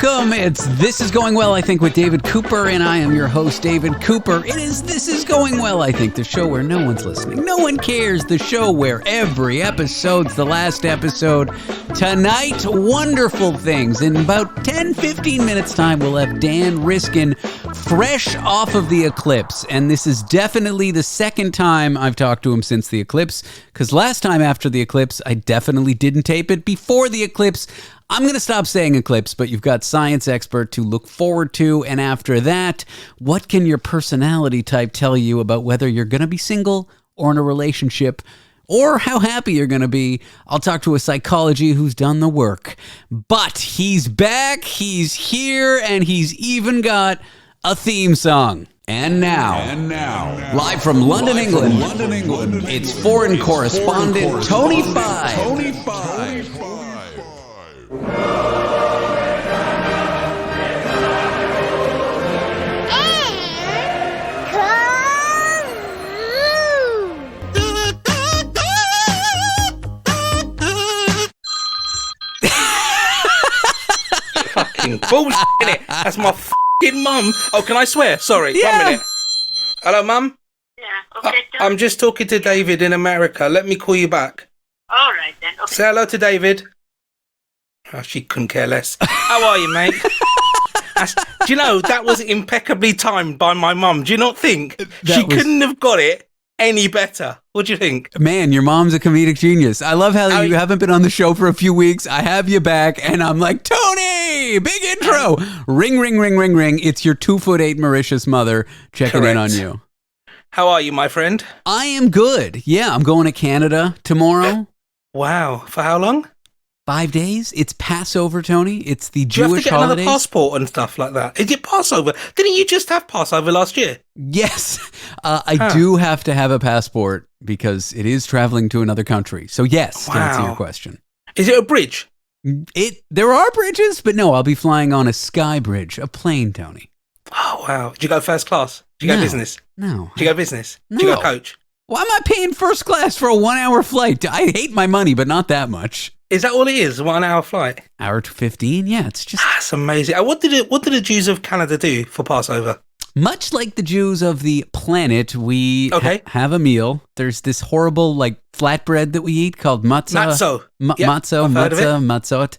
Welcome. It's This Is Going Well, I think, with David Cooper, and I am your host, David Cooper. It is This Is Going Well, I think, the show where no one's listening, no one cares, the show where every episode's the last episode. Tonight, wonderful things. In about 10-15 minutes' time, we'll have Dan Riskin fresh off of the eclipse, and this is definitely the second time I've talked to him since the eclipse, because last time after the eclipse, I definitely didn't tape it. Before the eclipse, I'm going to stop saying eclipse, but you've got science expert to look forward to. And after that, what can your personality type tell you about whether you're going to be single or in a relationship or how happy you're going to be? I'll talk to a psychology who's done the work. But he's back, he's here, and he's even got a theme song. And now, live from London, England, it's foreign correspondent Tony Five. Fucking bullshit, innit? That's my fucking mum. Oh, can I swear? Sorry, Yeah. 1 minute. Hello, mum? Yeah, okay. I'm just talking to David in America. Let me call you back. All right then. Okay. Say hello to David. Oh, she couldn't care less. How are you, mate? Do you know, that was impeccably timed by my mum. Do you not think? Couldn't have got it any better. What do you think? Man, your mom's a comedic genius. I love how you haven't been on the show for a few weeks. I have you back, and I'm like, Tony, big intro. Ring, ring, ring, ring, ring. It's your 2'8" Mauritius mother checking in on you. How are you, my friend? I am good. Yeah, I'm going to Canada tomorrow. Wow. For how long? 5 days. It's Passover, Tony. It's the Do you have Jewish to get holidays. another passport and stuff like that? Is it Passover? Didn't you just have Passover last year? Yes, I do have to have a passport because it is traveling to another country. So yes, to answer your question. Is it a bridge? There are bridges, but no, I'll be flying on a sky bridge, a plane, Tony. Oh, wow. Did you go first class? Did you go business? No. Did you go business? Did you No. go coach? Why am I paying first class for a 1 hour flight? I hate my money, but not that much. Is that all it is? 1 hour flight? Hour to 15? Yeah, it's just That's amazing. What did the Jews of Canada do for Passover? much like the Jews of the planet. We have a meal. There's this horrible like flatbread that we eat called matzah. Matzo. Matzot.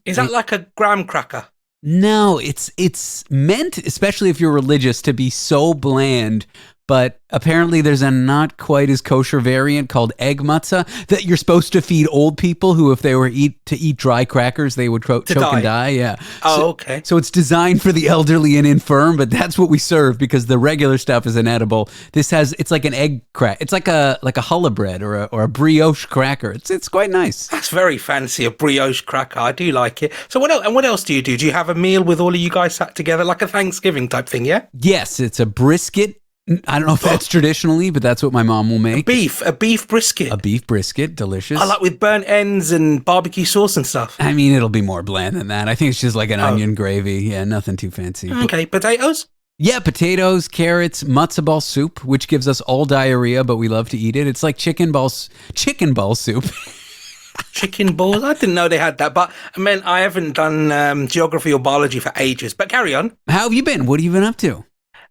Is that like a graham cracker? No, it's meant, especially if you're religious, to be so bland. But apparently there's a not quite as kosher variant called egg matzah that you're supposed to feed old people who, if they were to eat dry crackers, they would choke and die. Yeah. Oh, okay. So it's designed for the elderly and infirm, but that's what we serve because the regular stuff is inedible. It's like an egg crack. It's like a challah bread or a brioche cracker. It's quite nice. That's very fancy, a brioche cracker. I do like it. So what else do you do? Do you have a meal with all of you guys sat together, like a Thanksgiving type thing, yeah? Yes, it's a brisket. I don't know if that's traditionally, but that's what my mom will make. A beef brisket. A beef brisket, delicious. I like with burnt ends and barbecue sauce and stuff. I mean, it'll be more bland than that. I think it's just like an onion gravy. Yeah, nothing too fancy. Okay, potatoes? Yeah, potatoes, carrots, matzo ball soup, which gives us all diarrhea, but we love to eat it. It's like chicken ball soup. Chicken balls? I didn't know they had that, but I mean, I haven't done geography or biology for ages, but carry on. How have you been? What have you been up to?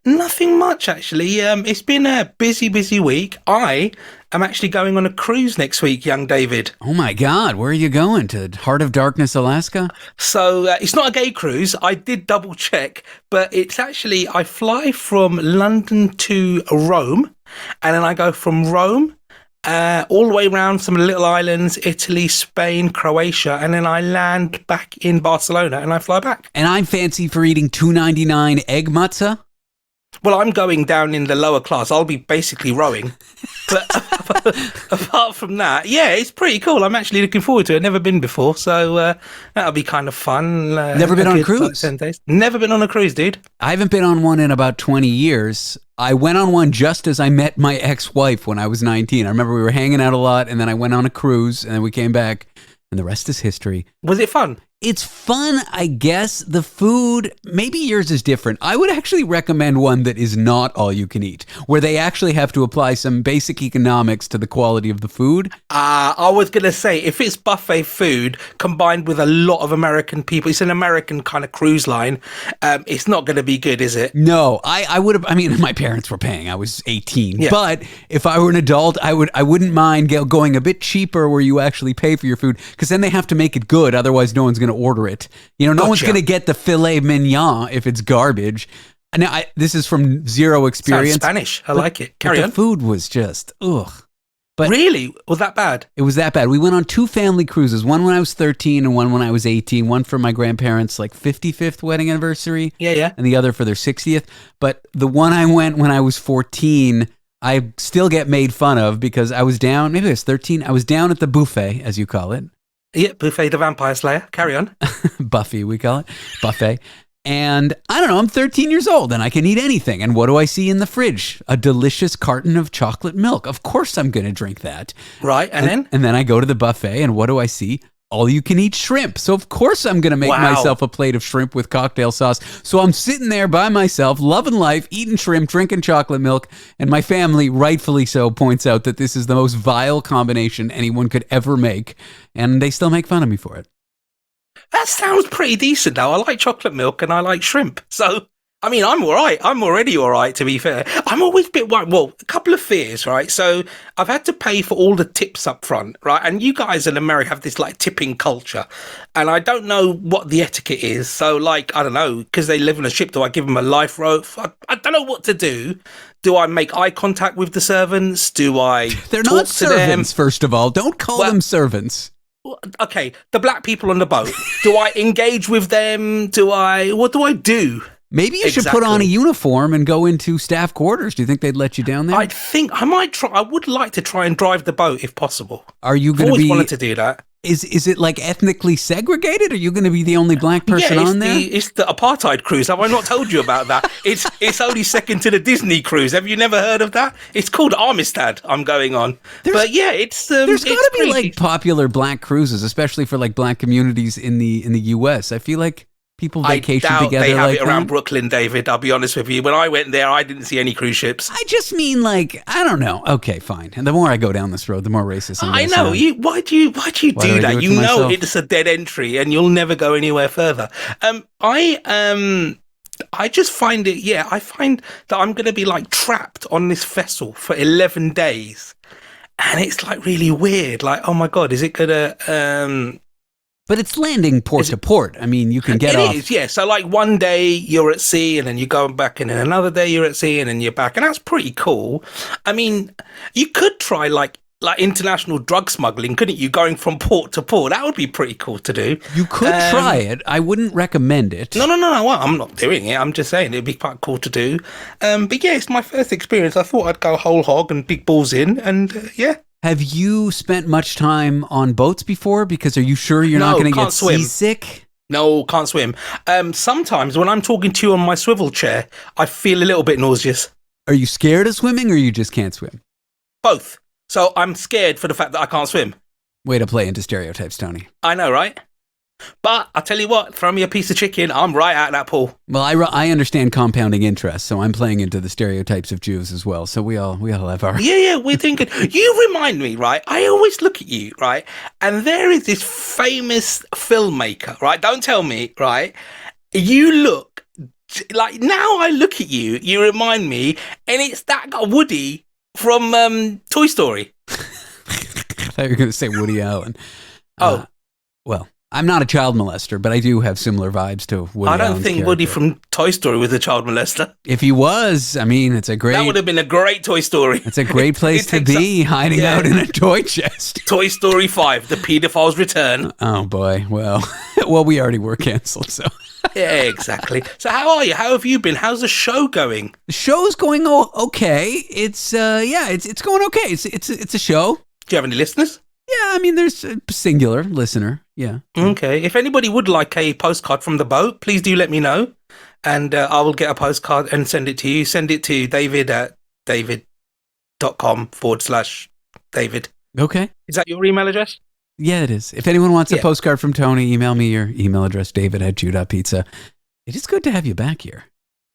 Nothing much, actually. It's been a busy week. I am actually going on a cruise next week, young David. Oh my God, where are you going? To Heart of Darkness, Alaska? So it's not a gay cruise. I did double check, but it's actually, I fly from London to Rome, and then I go from Rome all the way around some little islands, Italy, Spain, Croatia, and then I land back in Barcelona and I fly back. And I'm fancy for eating $2.99 egg matzah. Well, I'm going down in the lower class. I'll be basically rowing. But apart from that, yeah, it's pretty cool. I'm actually looking forward to it. I've never been before, so that'll be kind of fun. Never been on a cruise? 10 days. Never been on a cruise, dude. I haven't been on one in about 20 years. I went on one just as I met my ex-wife when I was 19. I remember we were hanging out a lot, and then I went on a cruise, and then we came back, and the rest is history. Was it fun? It's fun, I guess. The food, maybe yours is different. I would actually recommend one that is not all you can eat, where they actually have to apply some basic economics to the quality of the food. I was going to say, if it's buffet food combined with a lot of American people, it's an American kind of cruise line, it's not going to be good, is it? No, I would have, I mean, my parents were paying. I was 18. Yeah. But if I were an adult, I wouldn't mind going a bit cheaper where you actually pay for your food, because then they have to make it good. Otherwise, no one's going to order it. You know, no one's going to get the filet mignon if it's garbage. Now, this is from zero experience. Sounds Spanish. I like it. Carry on. The food was just, ugh. But really? Was that bad? It was that bad. We went on 2 family cruises, one when I was 13 and one when I was 18, one for my grandparents' 55th wedding anniversary. Yeah. And the other for their 60th. But the one I went when I was 14, I still get made fun of because I was down, maybe I was 13, I was down at the buffet, as you call it. Yeah, Buffet the Vampire Slayer. Carry on. Buffy, we call it. Buffet. And I don't know, I'm 13 years old and I can eat anything. And what do I see in the fridge? A delicious carton of chocolate milk. Of course I'm going to drink that. Right, and then? And then I go to the buffet and what do I see? All you can eat shrimp. So of course I'm going to make myself a plate of shrimp with cocktail sauce. So I'm sitting there by myself, loving life, eating shrimp, drinking chocolate milk. And my family, rightfully so, points out that this is the most vile combination anyone could ever make. And they still make fun of me for it. That sounds pretty decent, though. I like chocolate milk and I like shrimp. So, I mean, I'm all right. I'm already all right, to be fair. I'm always a bit worried. Well, a couple of fears, right? So I've had to pay for all the tips up front, right? And you guys in America have this tipping culture. And I don't know what the etiquette is. So I don't know, because they live on a ship, do I give them a life rope? I don't know what to do. Do I make eye contact with the servants? Do I They're talk not to servants, them? first of all. Don't call them servants. Okay, the black people on the boat. Do I engage with them? What do I do? Maybe you should put on a uniform and go into staff quarters. Do you think they'd let you down there? I think I might try. I would like to try and drive the boat if possible. Are you going to be? Always wanted to do that. Is it ethnically segregated? Are you going to be the only black person on there? It's the apartheid cruise. Have I not told you about that? It's only second to the Disney cruise. Have you never heard of that? It's called Amistad. I'm going on. There's got to be popular black cruises, especially for black communities in the US. I feel like people vacation together. They have it around Brooklyn, David. I'll be honest with you. When I went there, I didn't see any cruise ships. I just mean I don't know. Okay, fine. And the more I go down this road, the more racist I'm I know. Why do you do that? You know it's a dead entry, and you'll never go anywhere further. I just find it. Yeah, I find that I'm going to be trapped on this vessel for 11 days, and it's really weird. Oh my god, is it gonna? But it's landing port to port. I mean, you can get off. It is, yeah. So one day you're at sea and then you go back, and then another day you're at sea and then you're back, and that's pretty cool. I mean, you could try like international drug smuggling, couldn't you? Going from port to port, that would be pretty cool to do. You could try it. I wouldn't recommend it. No. Well, I'm not doing it. I'm just saying it'd be quite cool to do. But yeah, it's my first experience. I thought I'd go whole hog and big balls in, and yeah. Have you spent much time on boats before? Because are you sure you're not going to get seasick? No, can't swim. Sometimes when I'm talking to you on my swivel chair, I feel a little bit nauseous. Are you scared of swimming or you just can't swim? Both. So I'm scared for the fact that I can't swim. Way to play into stereotypes, Tony. I know, right? But I tell you what, throw me a piece of chicken, I'm right out of that pool. Well, I understand compounding interest, so I'm playing into the stereotypes of Jews as well. So we all have our... Yeah, we're thinking. You remind me, right? I always look at you, right? And there is this famous filmmaker, right? Don't tell me, right? You look now I look at you, you remind me, and it's that guy, Woody from Toy Story. I thought you were going to say Woody Allen. Well, I'm not a child molester, but I do have similar vibes to Woody Allen's I don't think character. Woody from Toy Story was a child molester. If he was, I mean, it's a great... That would have been a great Toy Story. It's a great place to be, hiding out in a toy chest. Toy Story 5, The Pedophile's Return. Oh, boy. Well, we already were cancelled, so... Yeah, exactly. So how are you? How have you been? How's the show going? The show's going okay. It's going okay. It's a show. Do you have any listeners? Yeah, I mean, there's a singular listener. Yeah. Okay. If anybody would like a postcard from the boat, please do let me know. And I will get a postcard and send it to you. Send it to David at david.com/David. Okay. Is that your email address? Yeah, it is. If anyone wants a postcard from Tony, email me your email address, david@jew.pizza. It is good to have you back here.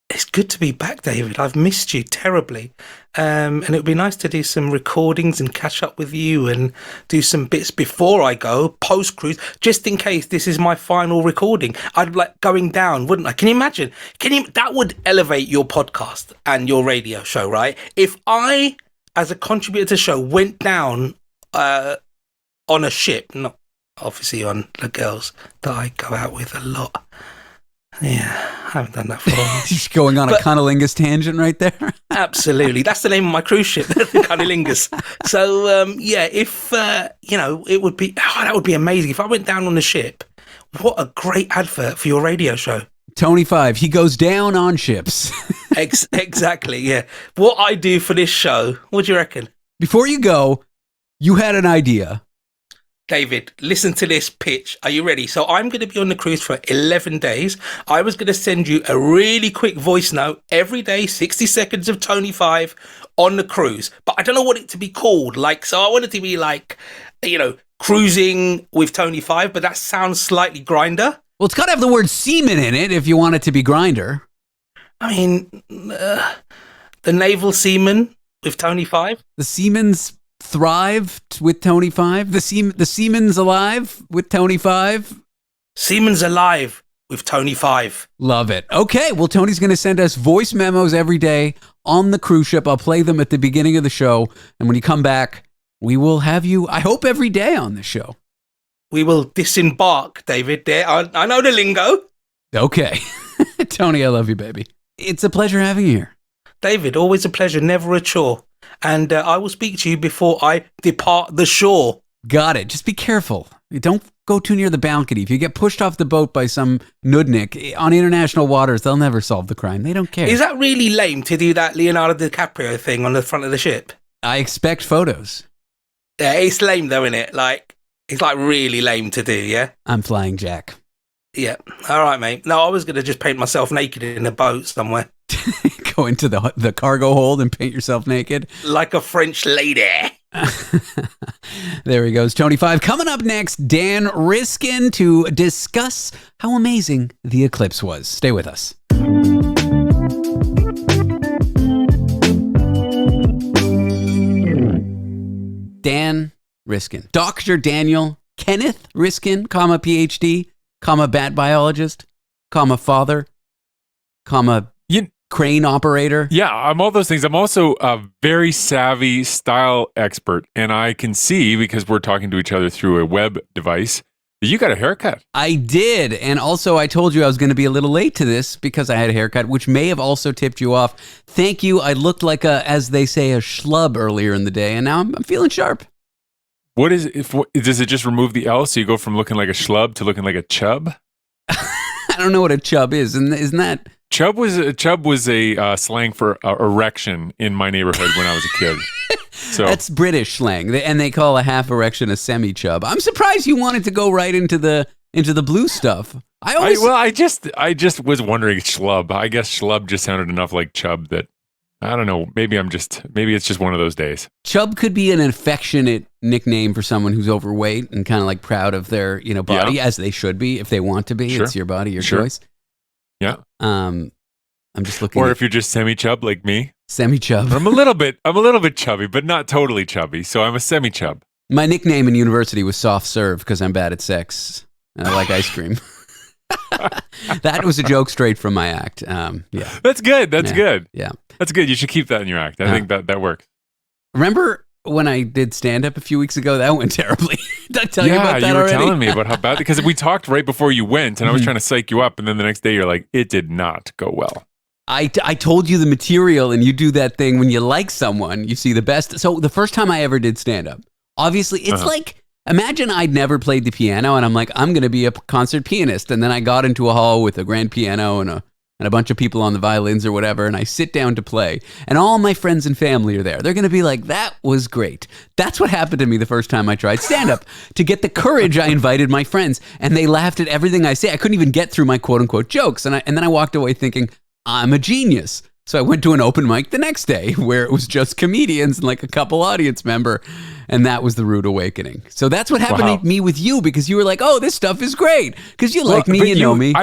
It's good to be back, David. I've missed you terribly. And it would be nice to do some recordings and catch up with you and do some bits before I go, post-cruise, just in case this is my final recording. I'd like going down, wouldn't I? Can you imagine? That would elevate your podcast and your radio show, right? If I, as a contributor to the show, went down on a ship, not obviously on the girls that I go out with a lot. Yeah, I haven't done that for a while. Just going on a cunnilingus tangent right there. Absolutely. That's the name of my cruise ship, the Cunnilingus. So, if, it would be, that would be amazing. If I went down on the ship, what a great advert for your radio show. Tony 5, he goes down on ships. Exactly, yeah. What I do for this show, what do you reckon? Before you go, you had an idea. David, listen to this pitch. Are you ready? So I'm going to be on the cruise for 11 days. I was going to send you a really quick voice note every day, 60 seconds of Tony 5 on the cruise. But I don't know what it to be called. So I want it to be cruising with Tony 5, but that sounds slightly grinder. Well, it's got to have the word semen in it if you want it to be grinder. I mean, the naval seaman with Tony 5. The seamen's thrived with Tony 5. The seamen's alive with Tony 5. Seamen's alive with Tony 5. Love it. Okay, well, Tony's going to send us voice memos every day on the cruise ship. I'll play them at the beginning of the show. And when you come back, we will have you, I hope, every day on the show. We will disembark, David. There, I know the lingo. Okay. Tony, I love you, baby. It's a pleasure having you here. David, always a pleasure, never a chore. And I will speak to you before I depart the shore. Got it. Just be careful. Don't go too near the balcony. If you get pushed off the boat by some nudnik on international waters, they'll never solve the crime. They don't care. Is that really lame to do that Leonardo DiCaprio thing on the front of the ship? I expect photos. Yeah, it's lame though, isn't it? It's really lame to do, yeah? I'm flying Jack. Yeah. All right, mate. No, I was going to just paint myself naked in a boat somewhere. Go into the cargo hold and paint yourself naked? Like a French lady. There he goes. Tony 5. Coming up next, Dan Riskin to discuss how amazing the eclipse was. Stay with us. Dan Riskin. Dr. Daniel Kenneth Riskin, PhD, bat biologist, father, crane operator. Yeah, I'm all those things. I'm also a very savvy style expert, and I can see, because we're talking to each other through a web device, that you got a haircut. I did, and also I told you I was going to be a little late to this because I had a haircut, which may have also tipped you off. Thank you. I looked like as they say, a schlub earlier in the day, and now I'm feeling sharp. What is it? Does it just remove the L so you go from looking like a schlub to looking like a chub? I don't know what a chub is, and isn't that... Chub was a slang for erection in my neighborhood when I was a kid. So that's British slang, and they call a half erection a semi-chub. I'm surprised you wanted to go right into the blue stuff. I just was wondering schlub. I guess schlub just sounded enough like chub that I don't know. Maybe it's just one of those days. Chub could be an affectionate nickname for someone who's overweight and kind of like proud of their body, as they should be if they want to be. Sure. It's your body, your choice. Yeah. I'm just looking. Or if you're just semi-chub like me. Semi-chub. I'm a little bit chubby, but not totally chubby. So I'm a semi-chub. My nickname in university was soft serve because I'm bad at sex and I like ice cream. That was a joke straight from my act. Yeah. That's good. That's good. Yeah. That's good. You should keep that in your act. I think that works. Remember when I did stand-up a few weeks ago? That went terribly. Did I tell you about that already? Yeah, you were telling me about how bad, because we talked right before you went, and I was trying to psych you up, and then the next day you're like, it did not go well. I told you the material, and you do that thing when you like someone, you see the best. So the first time I ever did stand-up, obviously, it's like, imagine I'd never played the piano, and I'm like, I'm going to be a concert pianist, and then I got into a hall with a grand piano and a bunch of people on the violins or whatever, and I sit down to play, and all my friends and family are there. They're going to be like, that was great. That's what happened to me the first time I tried stand-up. To get the courage, I invited my friends, and they laughed at everything I say. I couldn't even get through my quote-unquote jokes, and then I walked away thinking, I'm a genius. So I went to an open mic the next day where it was just comedians and like a couple audience member. And that was the rude awakening. So that's what happened to me with you, because you were like, oh, this stuff is great. Because you like me, you know me.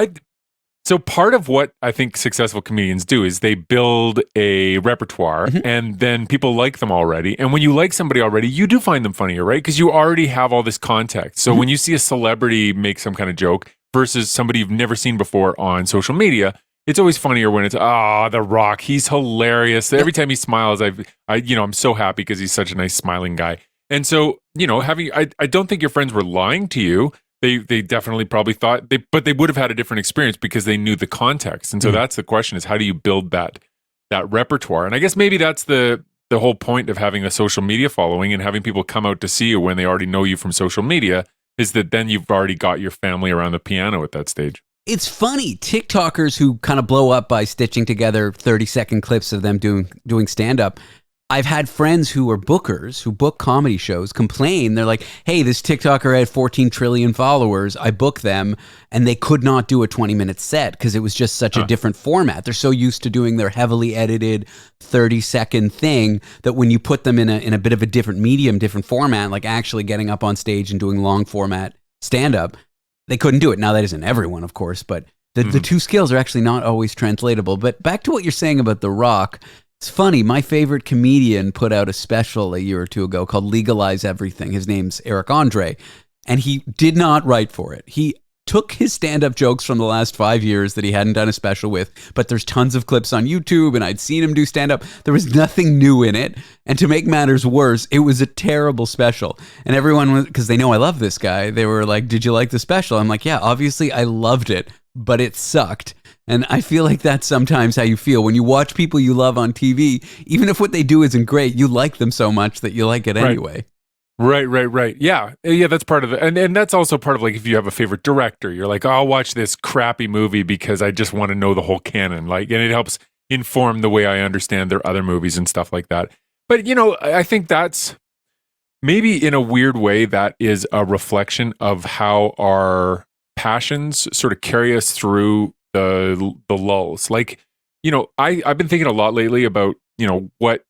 So part of what I think successful comedians do is they build a repertoire and then people like them already. And when you like somebody already, you do find them funnier, right? Because you already have all this context. So when you see a celebrity make some kind of joke versus somebody you've never seen before on social media, it's always funnier when it's, The Rock, he's hilarious. Every time he smiles, I'm so happy because he's such a nice smiling guy. And so, I don't think your friends were lying to you. They definitely probably thought but they would have had a different experience because they knew the context. And so that's the question, is how do you build that repertoire? And I guess maybe that's the whole point of having a social media following and having people come out to see you when they already know you from social media, is that then you've already got your family around the piano at that stage. It's funny, TikTokers who kind of blow up by stitching together 30-second clips of them doing stand-up. I've had friends who are bookers, who book comedy shows, complain. They're like, hey, this TikToker had 14 trillion followers. I booked them, and they could not do a 20-minute set because it was just such a different format. They're so used to doing their heavily edited 30-second thing that when you put them in a bit of a different medium, different format, like actually getting up on stage and doing long format stand-up, they couldn't do it. Now, that isn't everyone, of course, but the two skills are actually not always translatable. But back to what you're saying about The Rock, it's funny, my favorite comedian put out a special a year or two ago called Legalize Everything. His name's Eric Andre, and he did not write for it. He took his stand-up jokes from the last 5 years that he hadn't done a special with, but there's tons of clips on YouTube, and I'd seen him do stand-up. There was nothing new in it, and to make matters worse, it was a terrible special. And everyone was, because they know I love this guy, they were like, did you like the special? I'm like, yeah, obviously I loved it, but it sucked. And I feel like that's sometimes how you feel when you watch people you love on TV. Even if what they do isn't great, you like them so much that you like it anyway. Right. Yeah, that's part of it. And that's also part of, like, if you have a favorite director, you're like, I'll watch this crappy movie because I just want to know the whole canon. Like, and it helps inform the way I understand their other movies and stuff like that. But, I think that's maybe in a weird way that is a reflection of how our passions sort of carry us through the lulls. Like, I've been thinking a lot lately about, what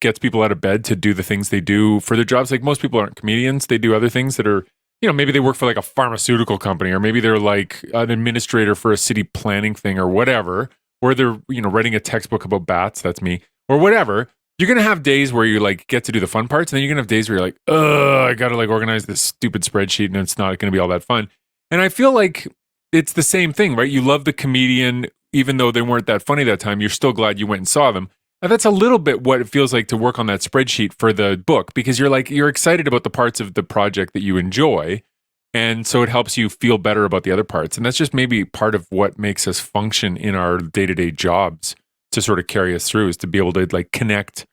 gets people out of bed to do the things they do for their jobs. Like, most people aren't comedians. They do other things that are, maybe they work for like a pharmaceutical company, or maybe they're like an administrator for a city planning thing or whatever, or they're, writing a textbook about bats. That's me, or whatever. You're going to have days where you like get to do the fun parts, and then you're going to have days where you're like, I got to like organize this stupid spreadsheet and it's not going to be all that fun. And I feel like it's the same thing, right? You love the comedian, even though they weren't that funny that time, you're still glad you went and saw them. And that's a little bit what it feels like to work on that spreadsheet for the book, because you're excited about the parts of the project that you enjoy. And so it helps you feel better about the other parts. And that's just maybe part of what makes us function in our day-to-day jobs to sort of carry us through, is to be able to like connect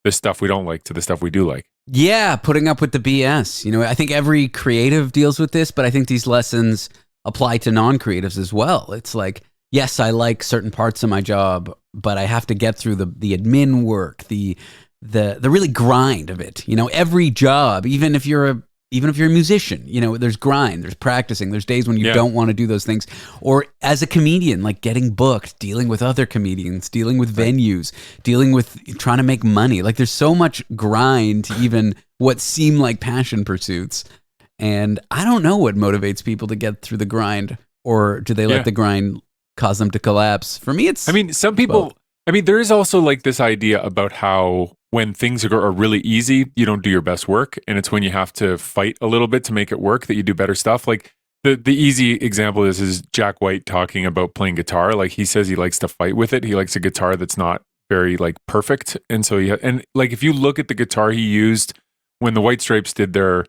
the stuff we don't like to the stuff we do like. Yeah, putting up with the BS. I think every creative deals with this, but I think these lessons apply to non-creatives as well. It's like, yes, I like certain parts of my job, but I have to get through the admin work, the really grind of it. Every job, even if you're a musician, there's grind, there's practicing, there's days when you don't want to do those things. Or as a comedian, like getting booked, dealing with other comedians, dealing with venues, dealing with trying to make money. Like, there's so much grind to even what seem like passion pursuits. And I don't know what motivates people to get through the grind, or do they let the grind cause them to collapse? For me, it's... some people... there is also like this idea about how when things are really easy, you don't do your best work. And it's when you have to fight a little bit to make it work that you do better stuff. Like, the easy example is Jack White talking about playing guitar. Like, he says he likes to fight with it. He likes a guitar that's not very like perfect. And so and like, if you look at the guitar he used when the White Stripes did that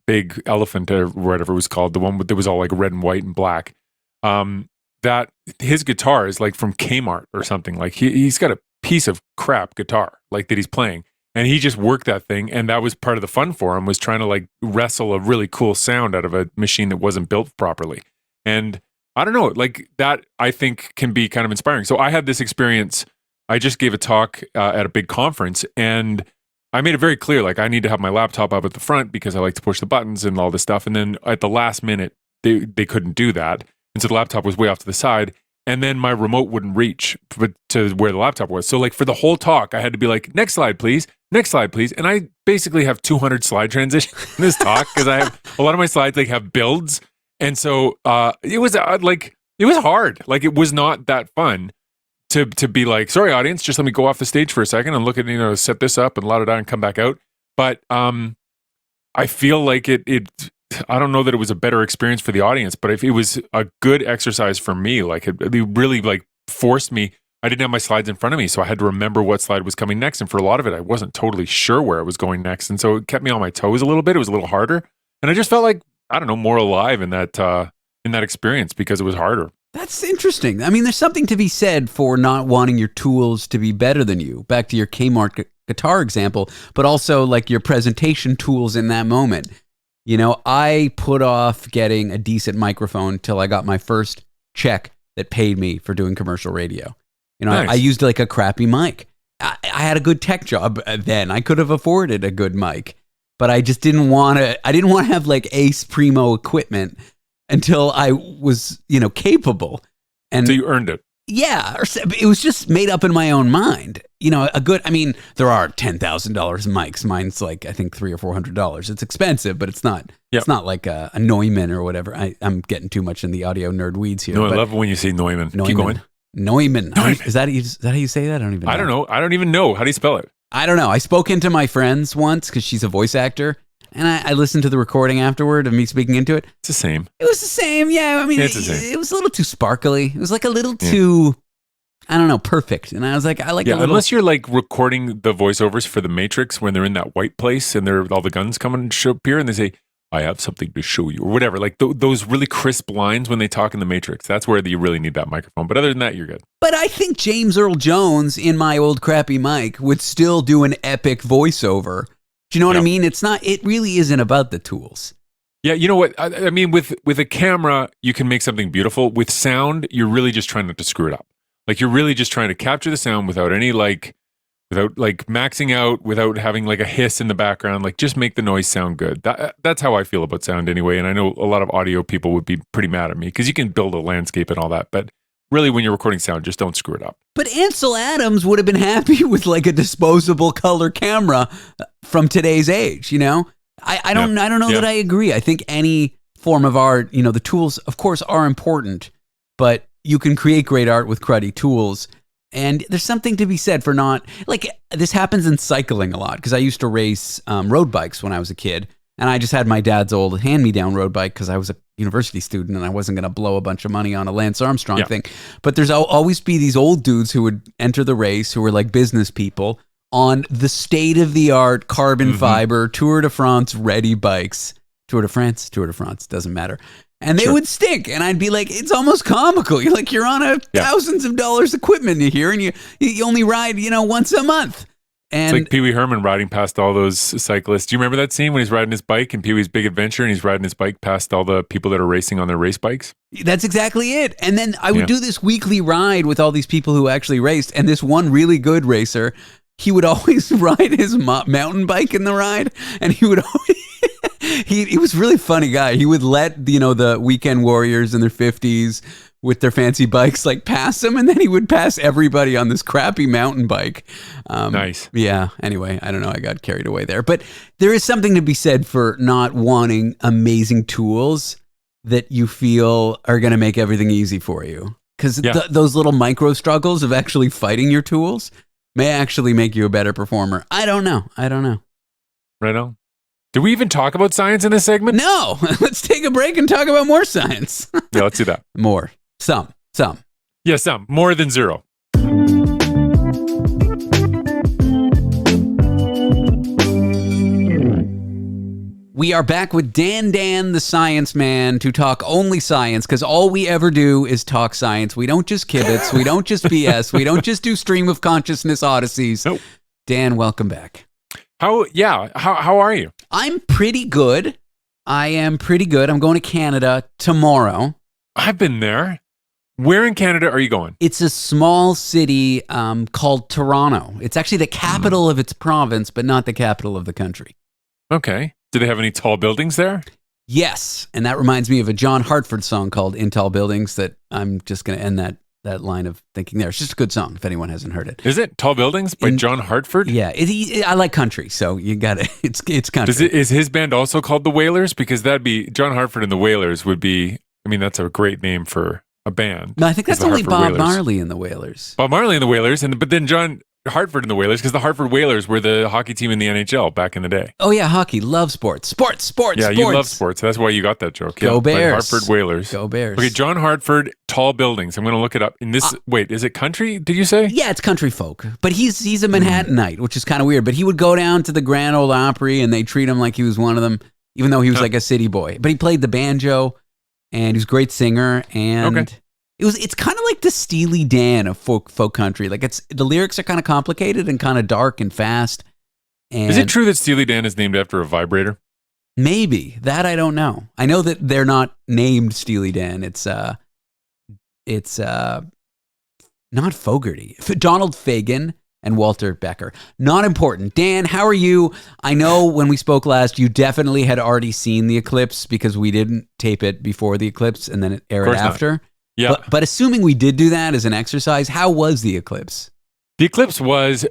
big elephant or whatever it was called, the one that was all like red and white and black, that his guitar is like from Kmart or something. Like, he's got a piece of crap guitar like that he's playing, and he just worked that thing, and that was part of the fun for him, was trying to like wrestle a really cool sound out of a machine that wasn't built properly. And I don't know, like, that I think can be kind of inspiring. So I had this experience. I just gave a talk at a big conference, and I made it very clear, like, I need to have my laptop up at the front because I like to push the buttons and all this stuff. And then at the last minute, they couldn't do that. And so the laptop was way off to the side. and then my remote wouldn't reach to where the laptop was. So like for the whole talk, I had to be like, next slide, please. Next slide, please. And I basically have 200 slide transitions in this talk because I have a lot of my slides like have builds. And so it was it was hard. Like it was not that fun to be like, sorry, audience, just let me go off the stage for a second and look at, set this up and and come back out. But I feel like it I don't know that it was a better experience for the audience, but if it was a good exercise for me, like it really like forced me. I didn't have my slides in front of me, so I had to remember what slide was coming next. And for a lot of it, I wasn't totally sure where it was going next. And so it kept me on my toes a little bit. It was a little harder. And I just felt like, I don't know, more alive in that experience because it was harder. That's interesting. I mean, there's something to be said for not wanting your tools to be better than you. Back to your Kmart guitar example, but also like your presentation tools in that moment. I put off getting a decent microphone till I got my first check that paid me for doing commercial radio. Nice. I used like a crappy mic. I had a good tech job then. I could have afforded a good mic, but I just didn't want to. I didn't want to have like Ace Primo equipment until I was, capable. And so you earned it. Yeah, it was just made up in my own mind. There are $10,000 mics. Mine's like, I think $300 or $400. It's expensive, but it's not. Yep. It's not like a Neumann or whatever. I'm getting too much in the audio nerd weeds here. No, I love when you say Neumann. Keep going. Neumann. Is that how you say that? I don't even know. I don't know. I don't even know. How do you spell it? I don't know. I spoke into my friends once because she's a voice actor. And I listened to the recording afterward of me speaking into it. It's the same. It was the same. Yeah. I mean, it's the same. It was a little too sparkly. It was like a little too, I don't know, perfect. And I was like, I like a little. Unless you're like recording the voiceovers for The Matrix when they're in that white place and all the guns come and appear and they say, I have something to show you or whatever. Like those really crisp lines when they talk in The Matrix. That's where you really need that microphone. But other than that, you're good. But I think James Earl Jones in my old crappy mic would still do an epic voiceover. Do you know what I mean? It really isn't about the tools. Yeah, you know what? I mean, with a camera, you can make something beautiful. With sound, you're really just trying not to screw it up. Like you're really just trying to capture the sound without maxing out, without having like a hiss in the background. Like just make the noise sound good. That's how I feel about sound anyway. And I know a lot of audio people would be pretty mad at me because you can build a landscape and all that. But really, when you're recording sound, just don't screw it up. But Ansel Adams would have been happy with like a disposable color camera from today's age, I don't know that I agree. I think any form of art, the tools, of course, are important, but you can create great art with cruddy tools. And there's something to be said for not, like, this happens in cycling a lot, because I used to race road bikes when I was a kid, and I just had my dad's old hand-me-down road bike because I was a university student and I wasn't going to blow a bunch of money on a Lance Armstrong thing. But there's always be these old dudes who would enter the race who were like business people on the state-of-the-art carbon fiber Tour de France ready bikes. Tour de France, doesn't matter. And they would stink, and I'd be like, it's almost comical. You're on thousands of dollars equipment here, and you only ride, once a month. And it's like Pee Wee Herman riding past all those cyclists. Do you remember that scene when he's riding his bike in Pee Wee's Big Adventure, and he's riding his bike past all the people that are racing on their race bikes? That's exactly it. And then I would do this weekly ride with all these people who actually raced, and this one really good racer, he would always ride his mountain bike in the ride, and he would always... He was a really funny guy. He would let, the weekend warriors in their 50s with their fancy bikes pass him, and then he would pass everybody on this crappy mountain bike. Nice. Yeah. Anyway, I don't know. I got carried away there. But there is something to be said for not wanting amazing tools that you feel are going to make everything easy for you. Because those little micro struggles of actually fighting your tools may actually make you a better performer. I don't know. Right on. Did we even talk about science in this segment? No. Let's take a break and talk about more science. Yeah, let's do that. More. Some. Yeah, some. More than zero. We are back with Dan the Science Man to talk only science, because all we ever do is talk science. We don't just kibitz. We don't just BS. We don't just do stream of consciousness odysseys. Nope. Dan, welcome back. How are you? I'm pretty good. I am pretty good. I'm going to Canada tomorrow. I've been there. Where in Canada are you going? It's a small city called Toronto. It's actually the capital of its province, but not the capital of the country. Okay. Do they have any tall buildings there? Yes. And that reminds me of a John Hartford song called In Tall Buildings that I'm just going to end that line of thinking there. It's just a good song if anyone hasn't heard it. Is it Tall Buildings by John Hartford? Yeah, I like country, so you got it. It's country. Is his band also called the Wailers? Because that'd be John Hartford and the Wailers would be. I mean, that's a great name for a band. No, I think that's only Bob Marley and the Wailers. Bob Marley and the Wailers, but then John Hartford and the Wailers, because the Hartford Whalers were the hockey team in the NHL back in the day. Oh yeah, hockey. Love sports. Sports. Yeah, you love sports. That's why you got that joke. Go Bears. Hartford Whalers. Go Bears. Okay, John Hartford, Tall Buildings. I'm going to look it up. In this, wait, is it country? Did you say? Yeah, it's country folk. But he's a Manhattanite, which is kind of weird. But he would go down to the Grand Ole Opry, and they treat him like he was one of them, even though he was like a city boy. But he played the banjo, and he was a great singer, and it's kind of like the Steely Dan of folk country. Like the lyrics are kind of complicated and kind of dark and fast. And is it true that Steely Dan is named after a vibrator? Maybe. That I don't know. I know that they're not named Steely Dan. It's not Fogerty. Donald Fagen and Walter Becker. Not important. Dan, how are you? I know when we spoke last, you definitely had already seen the eclipse because we didn't tape it before the eclipse and then it aired after. Not. Yeah. But assuming we did do that as an exercise, how was the eclipse? The eclipse was,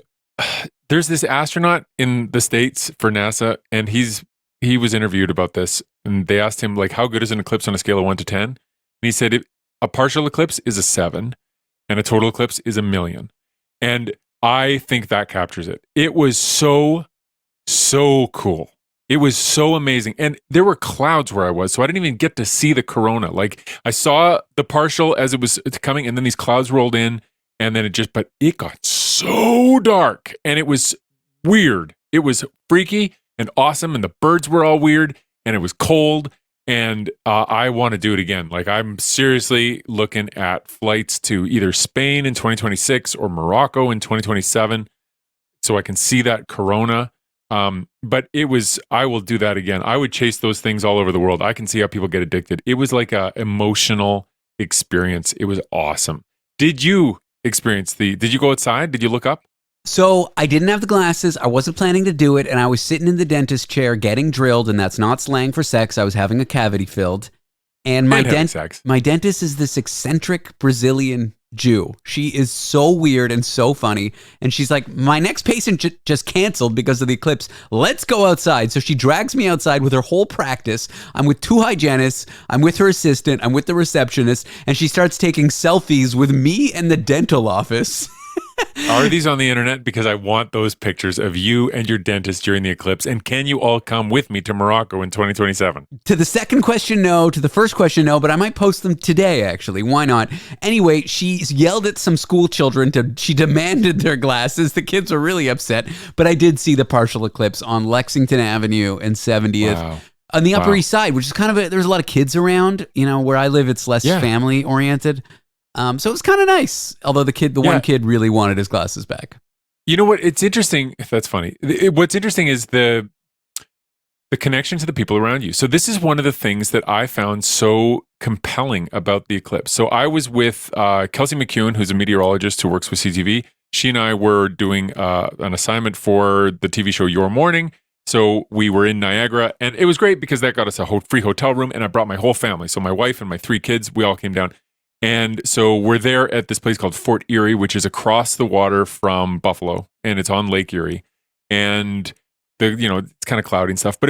there's this astronaut in the States for NASA, and he was interviewed about this, and they asked him, like, how good is an eclipse on a scale of 1 to 10? And he said, a partial eclipse is a 7, and a total eclipse is 1,000,000. And I think that captures it. It was so cool. It was so amazing. And there were clouds where I was, so I didn't even get to see the corona. Like, I saw the partial as it was coming, and then these clouds rolled in, and then but it got so dark, and it was weird. It was freaky and awesome, and the birds were all weird, and it was cold, and I want to do it again. Like, I'm seriously looking at flights to either Spain in 2026 or Morocco in 2027, so I can see that corona. But I will do that again. I would chase those things all over the world. I can see how people get addicted. It was like a emotional experience. It was awesome. Did you did you go outside? Did you look up? So I didn't have the glasses. I wasn't planning to do it. And I was sitting in the dentist chair getting drilled. And that's not slang for sex. I was having a cavity filled. And my dentist is this eccentric Brazilian Jew. She is so weird and so funny. And she's like, my next patient just canceled because of the eclipse. Let's go outside. So she drags me outside with her whole practice. I'm with 2 hygienists. I'm with her assistant. I'm with the receptionist. And she starts taking selfies with me and the dental office. Are these on the internet? Because I want those pictures of you and your dentist during the eclipse. And can you all come with me to Morocco in 2027? To the second question, no. To the first question, no. But I might post them today, actually. Why not? Anyway, she yelled at some school children. She demanded their glasses. The kids were really upset. But I did see the partial eclipse on Lexington Avenue and 70th. Wow. On the Upper East Side, which is kind of there's a lot of kids around. You know, where I live, it's less family oriented. So it was kind of nice. Although the one kid really wanted his glasses back. You know what? It's interesting. That's funny. What's interesting is the connection to the people around you. So this is one of the things that I found so compelling about the eclipse. So I was with Kelsey McEwen, who's a meteorologist who works with CTV. She and I were doing an assignment for the TV show Your Morning. So we were in Niagara, and it was great because that got us a free hotel room, and I brought my whole family. So my wife and my 3 kids, we all came down. And so we're there at this place called Fort Erie, which is across the water from Buffalo, and it's on Lake Erie. And it's kind of cloudy and stuff, but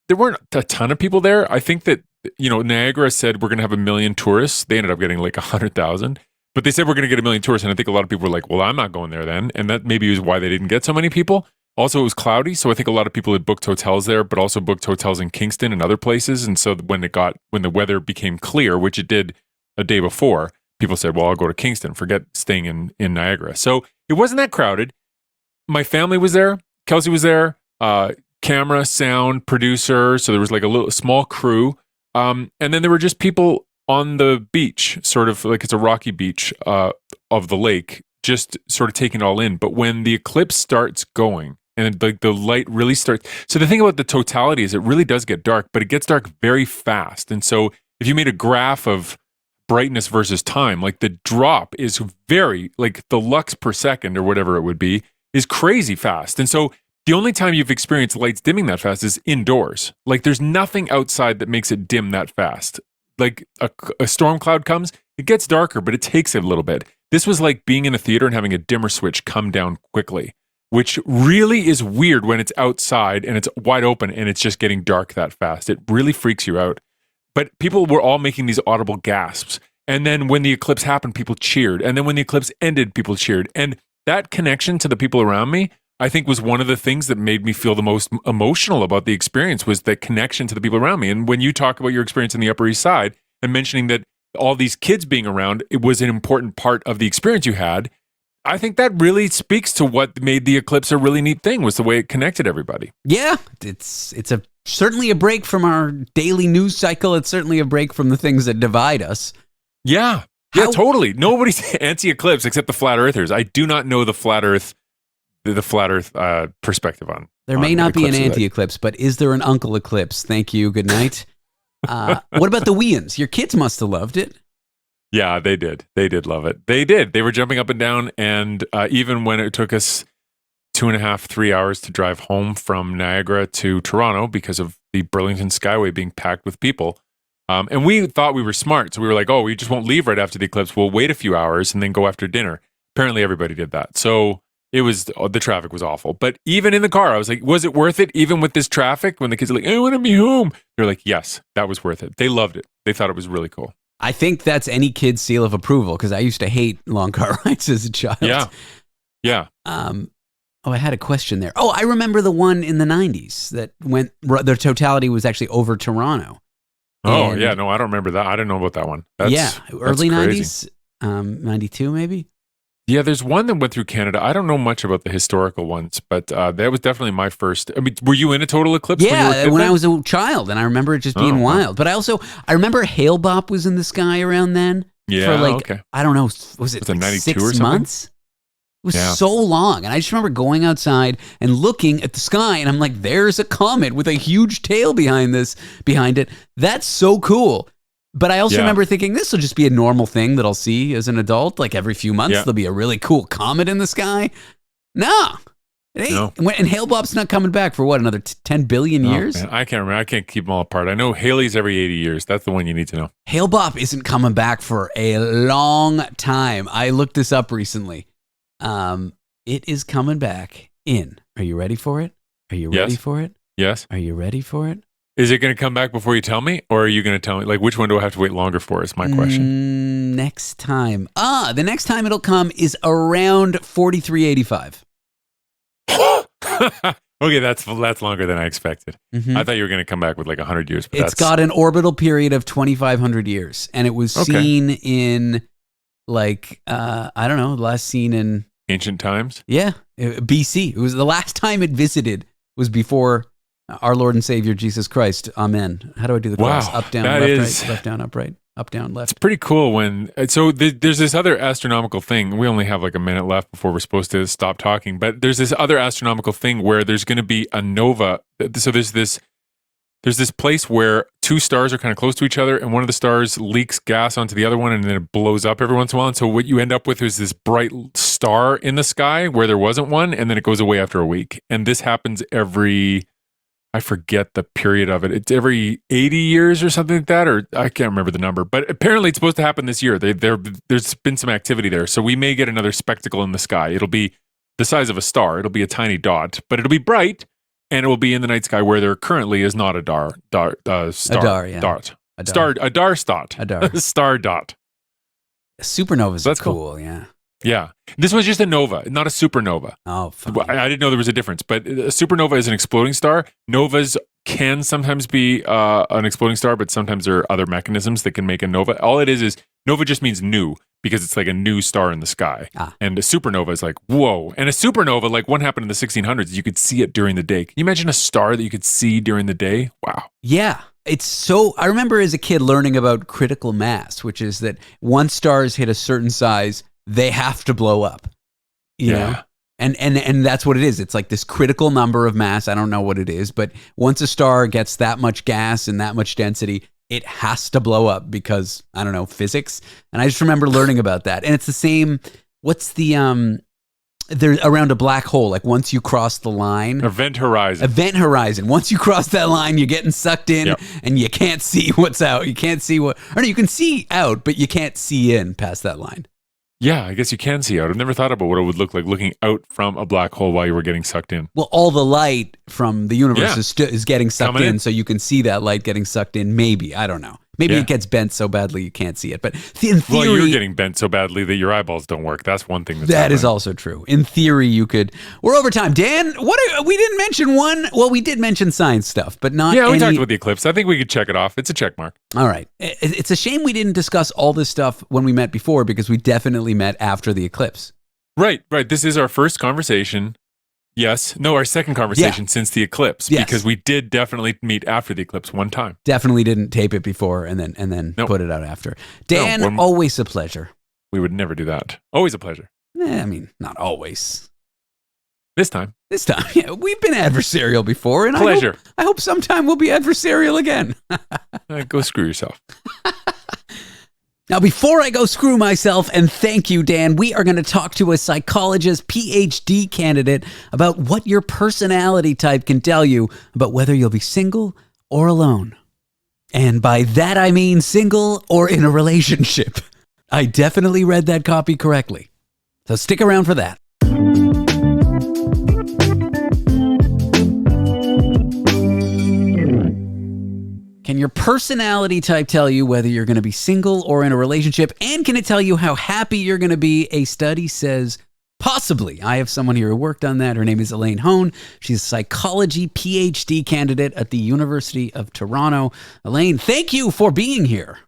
there weren't a ton of people there. I think that, Niagara said we're going to have 1 million tourists. They ended up getting like 100,000, but they said we're going to get 1 million tourists. And I think a lot of people were like, well, I'm not going there then. And that maybe was why they didn't get so many people. Also, it was cloudy. So I think a lot of people had booked hotels there, but also booked hotels in Kingston and other places. And so when the weather became clear, which it did a day before, people said, well, I'll go to Kingston, forget staying in Niagara. So it wasn't that crowded. My family was there. Kelsey was there, camera, sound, producer. So there was like a small crew. And then there were just people on the beach, sort of like it's a rocky beach of the lake, just sort of taking it all in. But when the eclipse starts going and like the light really starts. So the thing about the totality is it really does get dark, but it gets dark very fast. And so if you made a graph of brightness versus time, like the drop is very, like the lux per second or whatever it would be, is crazy fast. And so the only time you've experienced lights dimming that fast is indoors. Like there's nothing outside that makes it dim that fast. Like a storm cloud comes, it gets darker, but it takes a little bit. This was like being in a theater and having a dimmer switch come down quickly, which really is weird when it's outside and it's wide open and it's just getting dark that fast. It really freaks you out. But people were all making these audible gasps. And then when the eclipse happened, people cheered. And then when the eclipse ended, people cheered. And that connection to the people around me, I think, was one of the things that made me feel the most emotional about the experience, was the connection to the people around me. And when you talk about your experience in the Upper East Side and mentioning that all these kids being around, it was an important part of the experience you had, I think that really speaks to what made the eclipse a really neat thing, was the way it connected everybody. Yeah, it's certainly a break from our daily news cycle. It's certainly a break from the things that divide us. Yeah, totally. Nobody's anti-eclipse except the flat earthers. I do not know the flat earth perspective on. There may not be an anti-eclipse, but is there an uncle eclipse? Thank you. Good night. What about the Weans? Your kids must have loved it. Yeah, they did. They did love it. They did. They were jumping up and down. And even when it took us 2.5, 3 hours to drive home from Niagara to Toronto because of the Burlington Skyway being packed with people. And we thought we were smart. So we were like, oh, we just won't leave right after the eclipse. We'll wait a few hours and then go after dinner. Apparently everybody did that. So the traffic was awful. But even in the car, I was like, was it worth it? Even with this traffic, when the kids are like, I want to be home. They're like, yes, that was worth it. They loved it. They thought it was really cool. I think that's any kid's seal of approval, because I used to hate long car rides as a child. Yeah. I had a question there. Oh, I remember the one in the 90s that went, the totality was actually over Toronto. Oh, yeah. No, I don't remember that. I didn't know about that one. Early 90s, 92 maybe? Yeah, there's one that went through Canada. I don't know much about the historical ones, but that was definitely my first. I mean, were you in a total eclipse? Yeah, when I was a child, and I remember it just being wild. But I remember Hail Bop was in the sky around then. Yeah, for like, I don't know, was it like 92 6 or something? months? It was so long. And I just remember going outside and looking at the sky, and I'm like, there's a comet with a huge tail behind it. That's so cool. But I also remember thinking, this will just be a normal thing that I'll see as an adult. Like every few months, there'll be a really cool comet in the sky. No. It ain't. And Hail Bop's not coming back for what, another 10 billion years? Man, I can't remember. I can't keep them all apart. I know Haley's every 80 years. That's the one you need to know. Hail Bop isn't coming back for a long time. I looked this up recently. It is coming back in. Are you ready for it? Are you ready for it? Yes. Are you ready for it? Is it going to come back before you tell me? Or are you going to tell me? Like, which one do I have to wait longer for is my question. Next time. The next time it'll come is around 4385. Okay, that's longer than I expected. Mm-hmm. I thought you were going to come back with like 100 years. But it's got an orbital period of 2,500 years. And it was seen in like, I don't know, last seen in... ancient times? Yeah, BC. It was the last time it visited was before... our Lord and Savior, Jesus Christ. Amen. How do I do the cross? Up, down, right, left, down, up, right, up, down, left. It's pretty cool there's this other astronomical thing. We only have like a minute left before we're supposed to stop talking, but there's this other astronomical thing where there's going to be a nova. So there's this place where two stars are kind of close to each other, and one of the stars leaks gas onto the other one, and then it blows up every once in a while. And so what you end up with is this bright star in the sky where there wasn't one, and then it goes away after a week. And this happens I forget the period of it. It's every 80 years or something like that, or I can't remember the number. But apparently it's supposed to happen this year. There's been some activity there. So we may get another spectacle in the sky. It'll be the size of a star. It'll be a tiny dot, but it'll be bright, and it will be in the night sky where there currently is not a star dot. Supernovas That's cool, yeah. Yeah. This was just a nova, not a supernova. Oh, funny. I didn't know there was a difference, but a supernova is an exploding star. Novas can sometimes be an exploding star, but sometimes there are other mechanisms that can make a nova. All it is nova just means new, because it's like a new star in the sky. And a supernova is like, whoa. And a supernova, like one happened in the 1600s, you could see it during the day. Can you imagine a star that you could see during the day? Wow. Yeah. I remember as a kid learning about critical mass, which is that once stars hit a certain size, they have to blow up, you know? And that's what it is. It's like this critical number of mass. I don't know what it is, but once a star gets that much gas and that much density, it has to blow up because, I don't know, physics. And I just remember learning about that. And it's the same, what's the There's around a black hole. Like once you cross the line, Event horizon. event horizon. Once you cross that line, you're getting sucked in, Yep. and you can't see what's out. You can't see or no, you can see out, but you can't see in past that line. Yeah, I guess you can see out. I've never thought about what it would look like looking out from a black hole while you were getting sucked in. Well, all the light from the universe Yeah. is getting sucked Coming in, in. so you can see that light getting sucked in. Maybe, I don't know. Maybe Yeah. it gets bent so badly you can't see it. But in Well, theory, you're getting bent so badly that your eyeballs don't work. That's one thing that's that is happening. also true. In theory, you could. We're over time. Dan, we didn't mention one. Well, we did mention science stuff, but not. Yeah, we any, talked about the eclipse. I think we could check it off. It's a check mark. All right. It's a shame we didn't discuss all this stuff when we met before, because we definitely met after the eclipse. Right. This is our first conversation. Yes. No, our second conversation since the eclipse. Yes. Because we did definitely meet after the eclipse one time. Definitely didn't tape it before and then Nope. put it out after. Dan, we're- always a pleasure. We would never do that. Always a pleasure. I mean, not always. This time. This time, yeah, we've been adversarial before, and Pleasure. I hope sometime we'll be adversarial again. Go screw yourself. Now, before I go screw myself, and thank you, Dan, we are going to talk to a psychologist, PhD candidate, about what your personality type can tell you about whether you'll be single or alone. And by that, I mean single or in a relationship. I definitely read that copy correctly. So stick around for that. Can your personality type tell you whether you're going to be single or in a relationship? And can it tell you how happy you're going to be? A study says possibly. I have someone here who worked on that. Her name is Elaine Hoan. She's a psychology PhD candidate at the University of Toronto. Elaine, thank you for being here.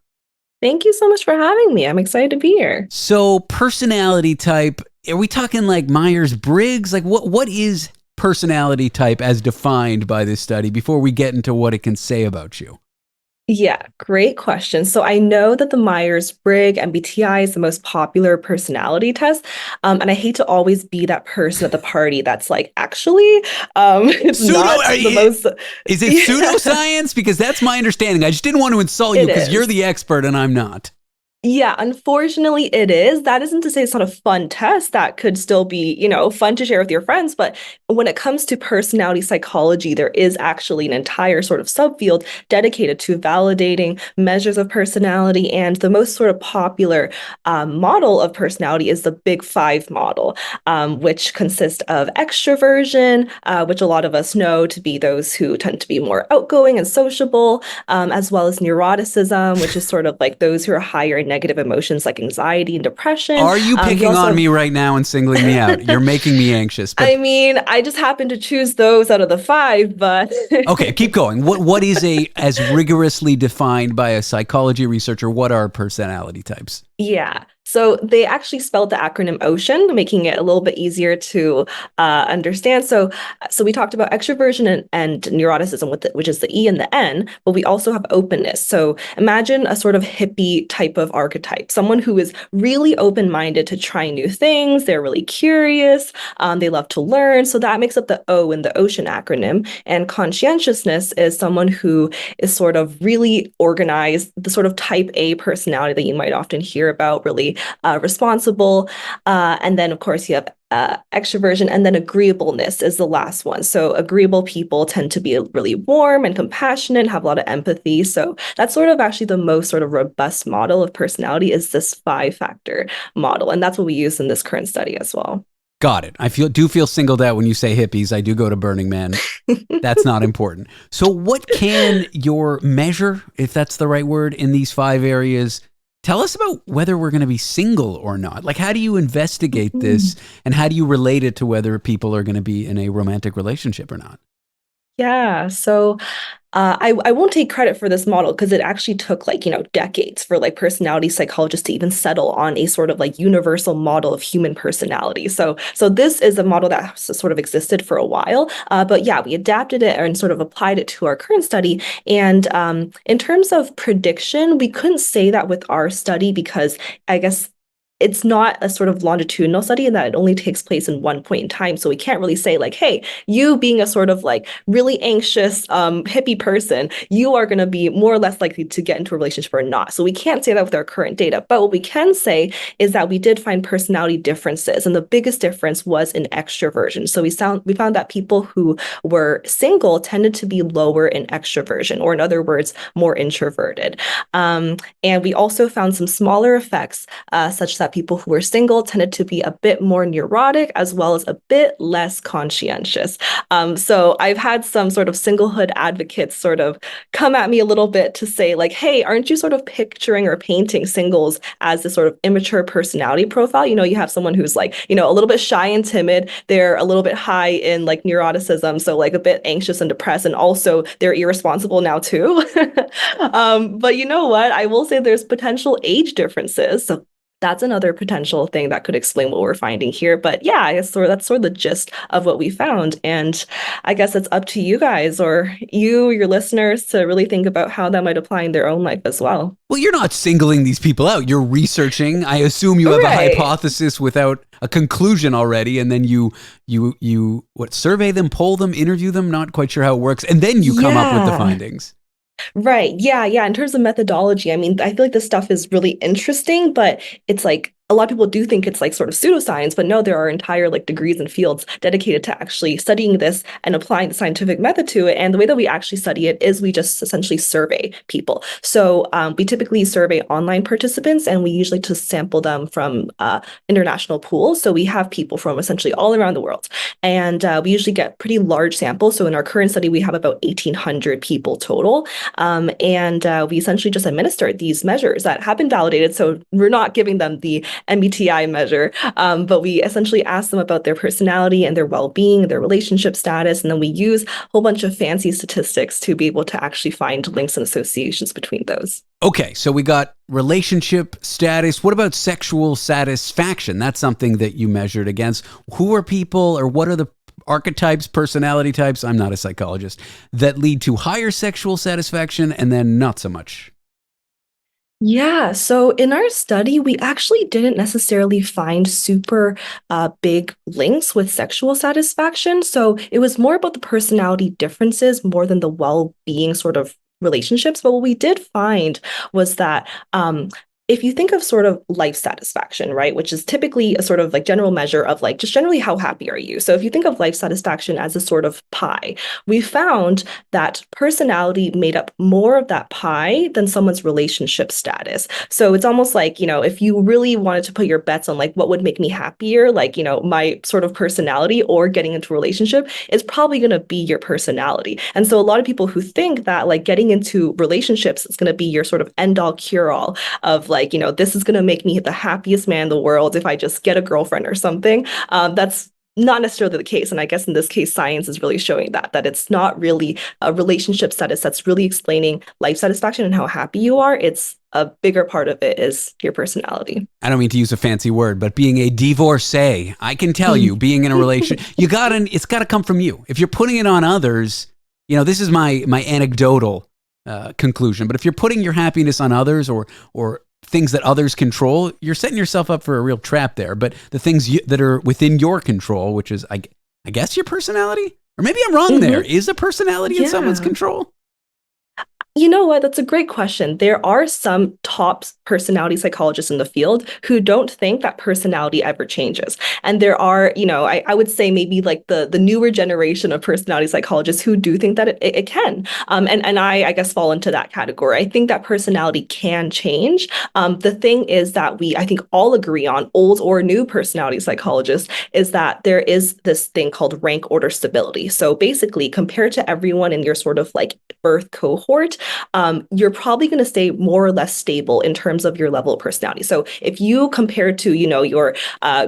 Thank you so much for having me. I'm excited to be here. So personality type, are we talking like Myers-Briggs? Like what is personality type as defined by this study before we get into what it can say about you? Yeah, great question. So I know that the Myers-Briggs MBTI is the most popular personality test. And I hate to always be that person at the party that's like, actually, it's not the most... Is it pseudoscience? Because that's my understanding. I just didn't want to insult you because you're the expert and I'm not. Yeah, unfortunately it is. That isn't to say it's not a fun test. That could still be, fun to share with your friends. But when it comes to personality psychology, there is actually an entire sort of subfield dedicated to validating measures of personality. And the most sort of popular model of personality is the Big Five model, which consists of extroversion, which a lot of us know to be those who tend to be more outgoing and sociable, as well as neuroticism, which is sort of like those who are higher in negative emotions like anxiety and depression. Are you picking on me right now and singling me out? You're making me anxious. But... I mean, I just happen to choose those out of the five, but... Okay, keep going. What is as rigorously defined by a psychology researcher, what are personality types? Yeah. So they actually spelled the acronym OCEAN, making it a little bit easier to understand. So we talked about extroversion and neuroticism, which is the E and the N, but we also have openness. So imagine a sort of hippie type of archetype, someone who is really open-minded to trying new things. They're really curious. They love to learn. So that makes up the O in the OCEAN acronym. And conscientiousness is someone who is sort of really organized, the sort of type A personality that you might often hear about, really responsible. And then, of course, you have extroversion, and then agreeableness is the last one. So agreeable people tend to be really warm and compassionate, have a lot of empathy. So that's sort of actually the most sort of robust model of personality is this 5-factor model. And that's what we use in this current study as well. Got it. I do feel singled out when you say hippies. I do go to Burning Man. That's not important. So what can your measure, if that's the right word, in these 5 areas? Tell us about whether we're going to be single or not. Like, how do you investigate this, and how do you relate it to whether people are going to be in a romantic relationship or not? Yeah, so I won't take credit for this model because it actually took decades for personality psychologists to even settle on a sort of universal model of human personality. So this is a model that sort of existed for a while, but yeah, we adapted it and sort of applied it to our current study. And in terms of prediction, we couldn't say that with our study because I guess it's not a sort of longitudinal study in that it only takes place in one point in time. So we can't really say like, hey, you being a sort of like really anxious hippie person, you are going to be more or less likely to get into a relationship or not. So we can't say that with our current data. But what we can say is that we did find personality differences. And the biggest difference was in extroversion. So we found that people who were single tended to be lower in extroversion, or in other words, more introverted. And we also found some smaller effects, such that people who were single tended to be a bit more neurotic as well as a bit less conscientious. So I've had some sort of singlehood advocates sort of come at me a little bit to say like, hey, aren't you sort of picturing or painting singles as this sort of immature personality profile? You know, you have someone who's like, you know, a little bit shy and timid. They're a little bit high in like neuroticism. So like a bit anxious and depressed. And also they're irresponsible now too. But you know what? I will say there's potential age differences. So that's another potential thing that could explain what we're finding here. But yeah, I guess that's sort of the gist of what we found. And I guess it's up to you guys or your listeners to really think about how that might apply in their own life as well. Well, you're not singling these people out. You're researching. I assume you have a hypothesis without a conclusion already, and then you survey them, poll them, interview them. Not quite sure how it works, and then you come up with the findings. Right. Yeah. In terms of methodology, I mean, I feel like this stuff is really interesting, but it's like a lot of people do think it's like sort of pseudoscience, but no, there are entire like degrees and fields dedicated to actually studying this and applying the scientific method to it. And the way that we actually study it is we just essentially survey people. So we typically survey online participants, and we usually just sample them from international pools. So we have people from essentially all around the world, and we usually get pretty large samples. So in our current study, we have about 1,800 people total. And we essentially just administered these measures that have been validated. So we're not giving them the MBTI measure, but we essentially ask them about their personality and their well-being, their relationship status, and then we use a whole bunch of fancy statistics to be able to actually find links and associations between those. Okay, so we got relationship status. What about sexual satisfaction? That's something that you measured against. Who are people, or what are the archetypes, personality types, I'm not a psychologist, that lead to higher sexual satisfaction and then not so much? Yeah, so in our study, we actually didn't necessarily find super big links with sexual satisfaction. So it was more about the personality differences more than the well-being sort of relationships. But what we did find was that if you think of sort of life satisfaction, right, which is typically a sort of like general measure of like just generally how happy are you? So if you think of life satisfaction as a sort of pie, we found that personality made up more of that pie than someone's relationship status. So it's almost like, you know, if you really wanted to put your bets on like what would make me happier, like, you know, my sort of personality or getting into a relationship, is probably going to be your personality. And so a lot of people who think that like getting into relationships is going to be your sort of end all cure all of like, you know, this is going to make me the happiest man in the world if I just get a girlfriend or something. That's not necessarily the case. And I guess in this case, science is really showing that it's not really a relationship status that's really explaining life satisfaction and how happy you are. It's a bigger part of it is your personality. I don't mean to use a fancy word, but being a divorcee, I can tell you, being in a relationship, it's got to come from you. If you're putting it on others, you know, this is my anecdotal conclusion, but if you're putting your happiness on others or things that others control, you're setting yourself up for a real trap there. But the things that are within your control, which is, I guess, your personality, or maybe I'm wrong there. Is a personality in someone's control? You know what? That's a great question. There are some top personality psychologists in the field who don't think that personality ever changes. And there are, you know, I would say maybe like the newer generation of personality psychologists who do think that it can. And I guess fall into that category. I think that personality can change. The thing is that I think all agree on, old or new personality psychologists, is that there is this thing called rank order stability. So basically, compared to everyone in your sort of like birth cohort, you're probably going to stay more or less stable in terms of your level of personality. So if you compare to, you know, your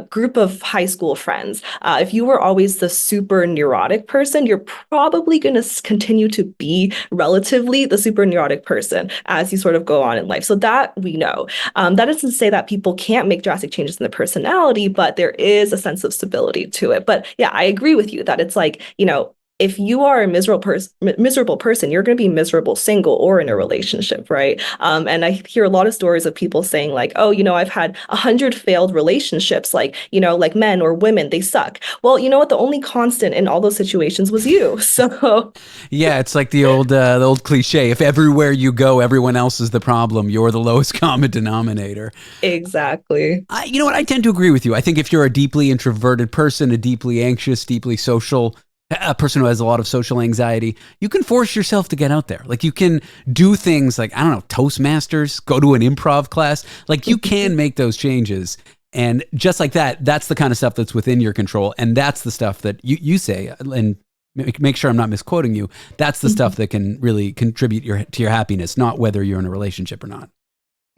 group of high school friends, if you were always the super neurotic person, you're probably going to continue to be relatively the super neurotic person as you sort of go on in life. So that we know. That isn't to say that people can't make drastic changes in their personality, but there is a sense of stability to it. But yeah, I agree with you that it's like, you know, if you are a miserable person, you're going to be miserable single or in a relationship, right? And I hear a lot of stories of people saying like, oh, I've had 100 failed relationships, like, like men or women, they suck. Well, you know what? The only constant in all those situations was you. So yeah, it's like the old cliche. If everywhere you go, everyone else is the problem, you're the lowest common denominator. exactly. You know what? I tend to agree with you. I think if you're a deeply introverted person, a deeply anxious, deeply social, a person who has a lot of social anxiety, you can force yourself to get out there. Like you can do things like, I don't know, Toastmasters, go to an improv class. Like you can make those changes. And just like that, that's the kind of stuff that's within your control. And that's the stuff that you say, and make sure I'm not misquoting you. That's the stuff that can really contribute to your happiness, not whether you're in a relationship or not.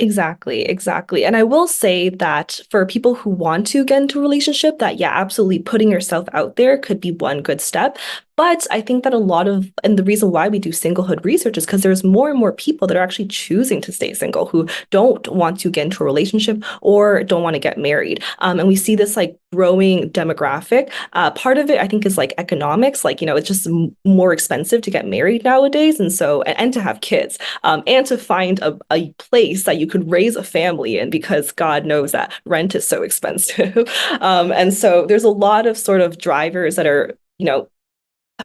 Exactly. And I will say that for people who want to get into a relationship, that yeah, absolutely putting yourself out there could be one good step. But I think that and the reason why we do singlehood research is because there's more and more people that are actually choosing to stay single who don't want to get into a relationship or don't want to get married. And we see this like growing demographic. Part of it, I think, is like economics. Like, it's just more expensive to get married nowadays. And so, and to have kids, and to find a place that you could raise a family in, because God knows that rent is so expensive. And so there's a lot of sort of drivers that are,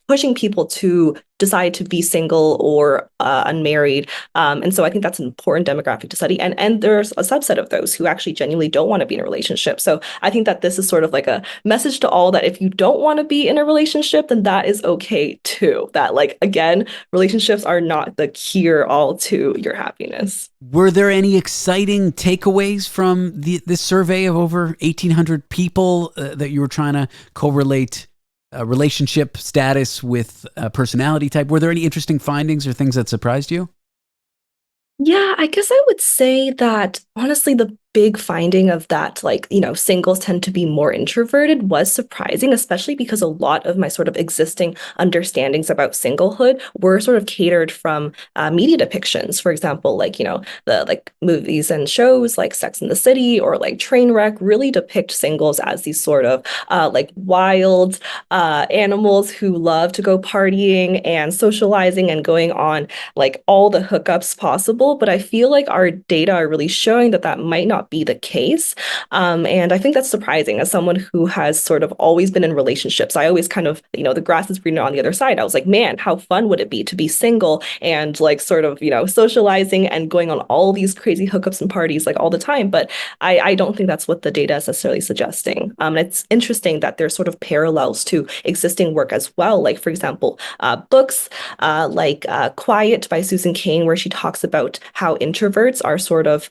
pushing people to decide to be single or unmarried. And so I think that's an important demographic to study. And there's a subset of those who actually genuinely don't want to be in a relationship. So I think that this is sort of like a message to all that if you don't want to be in a relationship, then that is okay too. That like, again, relationships are not the cure-all to your happiness. Were there any exciting takeaways from this survey of over 1,800 people that you were trying to correlate relationship status with personality type? Were there any interesting findings or things that surprised you? Yeah, I guess I would say that honestly, the big finding of that, like, singles tend to be more introverted was surprising, especially because a lot of my sort of existing understandings about singlehood were sort of catered from media depictions. For example, like, the like movies and shows like Sex and the City or like Trainwreck really depict singles as these sort of like wild animals who love to go partying and socializing and going on like all the hookups possible. But I feel like our data are really showing that that might not be the case. And I think that's surprising as someone who has sort of always been in relationships. I always kind of, the grass is greener on the other side. I was like, man, how fun would it be to be single and like sort of, socializing and going on all these crazy hookups and parties like all the time. But I don't think that's what the data is necessarily suggesting. And it's interesting that there's sort of parallels to existing work as well. Like, for example, books like Quiet by Susan Cain, where she talks about how introverts are sort of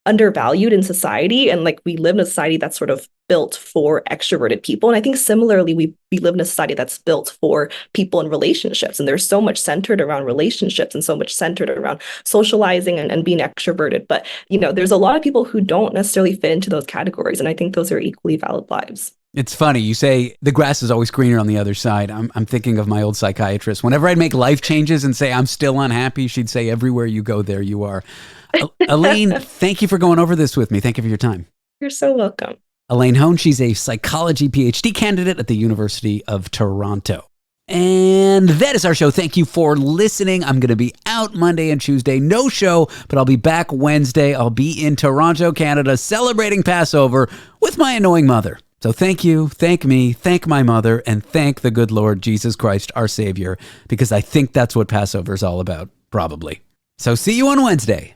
undervalued in society, and like we live in a society that's sort of built for extroverted people. And I think similarly, we live in a society that's built for people in relationships, and there's so much centered around relationships and so much centered around socializing and being extroverted. But there's a lot of people who don't necessarily fit into those categories, and I think those are equally valid lives. It's funny. You say the grass is always greener on the other side. I'm thinking of my old psychiatrist. Whenever I'd make life changes and say I'm still unhappy, she'd say, everywhere you go, there you are. Elaine, thank you for going over this with me. Thank you for your time. You're so welcome. Elaine Hoan, she's a psychology PhD candidate at the University of Toronto. And that is our show. Thank you for listening. I'm going to be out Monday and Tuesday. No show, but I'll be back Wednesday. I'll be in Toronto, Canada, celebrating Passover with my annoying mother. So thank you, thank me, thank my mother, and thank the good Lord Jesus Christ, our Savior, because I think that's what Passover is all about, probably. So see you on Wednesday.